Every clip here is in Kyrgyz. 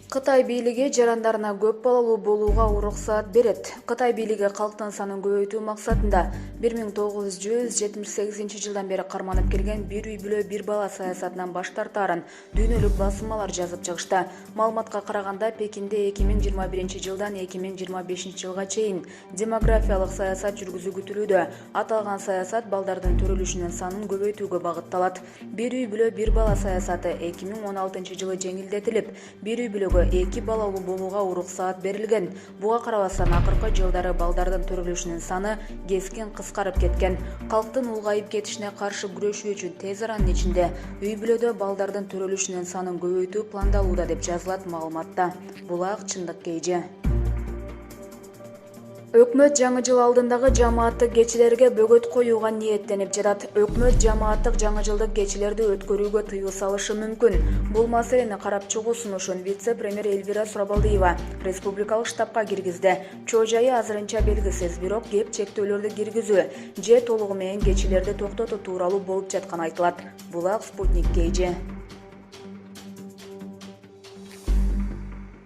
Кытай бийлиги жарандарына көп балалуу болууга уруксаат берет. Кытай бийлиги калктын санын көбөйтүү максатында 1978 жылдан бери карманып келген бир үй бүлө бир бала саясатынан баш тартаарын дүйнөлүк басылмалар жазып чыгышты. Маалыматка караганда Пекинде 2021 жылдан 2025 жылга чейин демографиялык саясат жүргүзүү күтүлүүдө. Аталган саясат балдардын төрөлүшүнүн санын көбөйтүүгө багытталат. Бир үй бүлө бир бала саясаты 2016 жылы жеңилдетилип, бир үй бүлөгө 2 балалуу болууга уруксаат берилген. Буга карабастан акыркы жылдары балдардын төрөлүшүнүн саны кескин кыскарып кеткен. Калктын улгайып кетишине каршы күрөшүү үчүн тез аранын ичинде үй бүлөдө балдардын төрөлүшүнүн санын көбөйтүү пландалууда деп жазылат маалыматта. Булак чындык кейжи. Өкмөт жаңы жыл алдындагы жамааттык кечелерге бөгөт коюуга ниеттенип жатат. Өкмөт жамааттык жаңы жылдык кечелерди өткөрүүгө тыюу салышы мүмкүн. Бул маселени карап чыгуу сунушун вице-премьер Эльвира Сурабалдиева республикалык штабка киргизди. Чоо жайы азырынча белгисиз, бирок кеп чектөөлөрдү киргизүү же толугу менен кечелерди токтотуу тууралуу болуп жатканы айтылат. Булак Спутник кейжи.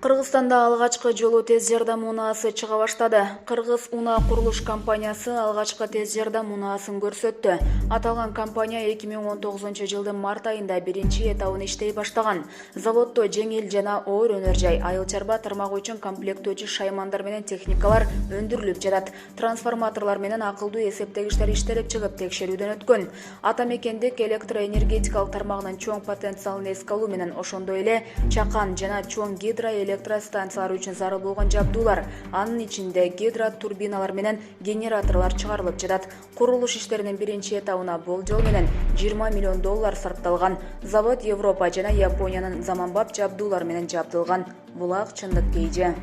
Кыргызстанда алгачкы жолу тез жардам унаасы чыга баштады. Кыргыз унаа курулуш компаниясы алгачкы тез жардам унаасын көрсөттү. Аталган компания 2019 жылдын март айында биринчи этабын иштей баштаган. Заводдо жеңил жана оор өнөр жай, айыл чарба тармагы үчүн комплектөөчү шаймандар менен техникалар өндүрүлүп жатат. Трансформаторлор менен акылдуу эсептегичтер иштелип чыгып текшерүүдөн өткөн. Ата мекендик электроэнергетикалык тармагынын чоң потенциалын эске алуу менен ошондой эле чакан жана чоң электростанциялар үчүн зарыл болгон жабдуулар, анын ичинде гидротурбиналар менен генераторлор чыгарылып жатат. Курулуш иштеринин биринчи этабына болжол менен $20 миллион сарпталган. Завод Европа жана Япониянын заманбап жабдуулар менен жабдылган. Булак чындык кейжи.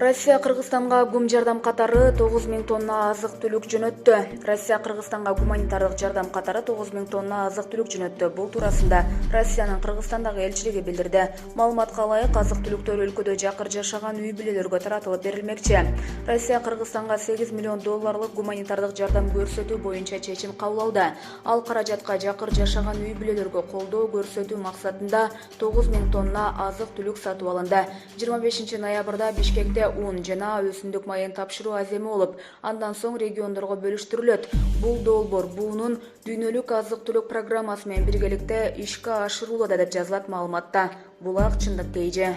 Россия Кыргызстанга гум жардам катары 9000 тонна азык-түлүк жөнөттү. Россия Кыргызстанга гуманитардык жардам катары 9000 тонна азык-түлүк жөнөттү. Бул туурасында Россиянын Кыргызстандагы элчилиги билдирди. Маалыматка ылайык, азык-түлүктөр өлкөдө жакыр жашаган үй бүлөлөргө таратылып берилмекчи. Россия Кыргызстанга $8 миллион гуманитардык жардам көрсөтүү боюнча чечим кабыл алды. Ал каражатка жакыр жашаган үй бүлөлөргө колдоо көрсөтүү максатында 9000 тонна азык-түлүк сатып алынды. 25 ноябрда Бишкекте un жана өсүмдүк майын тапшыруу аземи болуп, андан соң региондорго бөлүштүрүлөт. Бул долбоор буунун дүйнөлүк азык-түлүк программасы менен биргеликте ишке ашырылууда деп жазылат маалыматта. Булак чындык кейжи.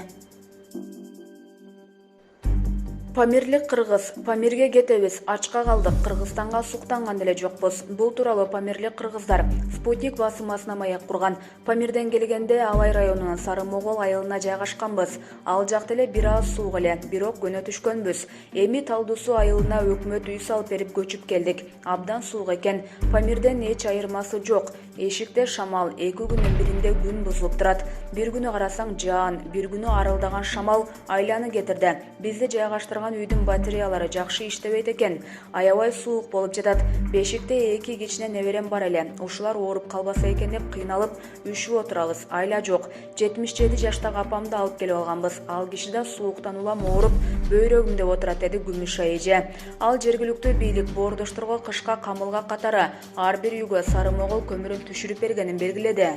Памирлик кыргыз. Памирге кетебиз, ачка калдык, Кыргызстанга суктанган деле жокпуз. Бул тууралуу памирлик кыргыздар Спутник басылмасына маек курган. Памирден келгенде Алай районунун Сары Могол айылына жайгашканбыз. Ал жакта эле бир аз суук эле, бирок көнө түшкөнбүз. Эми Талдуу суу айылына өкмөт үй салып берип көчүп келдик. Абдан суук экен. Памирден эч айырмасы жок. Эшикте шамал, 2 күндүн биринде күн бузулуп турат. Бир күнү карасаң жаан, бир күнү арылдаган шамал айланы кетирди. Бизди жайгаштырган үйдүн батареялары жакшы иштебейт экен. Аябай суук болуп жатат. Бешикте 2 кичине неберем бар эле. Ушулар ооруп калбаса экен деп кыйналып үшүп отурабыз. Айла жок. 77 жаштагы апамды алып келип алганбыз. Ал киши да сууктан улам ооруп, бөйрөгүм деп отурат, деди Гүмүш эже. Ал жергиликтүү бийлик боордошторго кышка камылга катары ар бир үйгө Сары Могол көмүрүн түшүрүп бергенин белгиледи.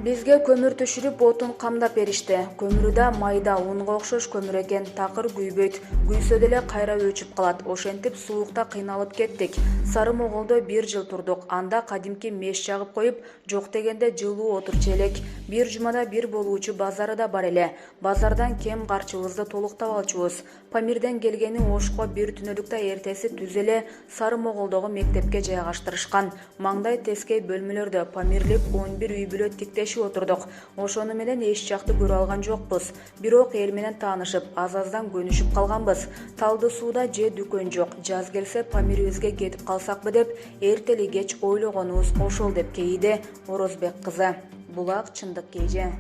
Бизге көмүр түшүрүп отун камдап беришти. Көмүрү да майда унга окшош көмүр экен, такыр күйбөйт. Күйсө деле кайра өчүп калат. Ошентип суукта кыйналып кеттик. Сары Моголдо 1 жыл турдук. Анда кадимки меш жагып коюп, жок дегенде жылуу отурчу элек. Бир жумада бир болуучу базары да бар эле. Базардан кем карчыбызды толуктап алчубуз. Памирден келгени Ошко бир түнөлүктө эртеси түз эле Сары Моголдогу мектепке жайгаштырышкан. Маңдай тескей бөлмөлөрдө Памирлик 11 үй бүлө тиктешип отурдук. Ошону менен эч жакты көрө алган жокпуз. Бирок эл менен таанышып, аз-аздан көнүшүп калганбыз. Талдуу сууда же дүкөн жок. Жаз келсе Памирибизге кетип калсакпы деп эртели кеч ойлогонубуз ошол деп кейиди Орозбек кызы. Булак чындык кейжи.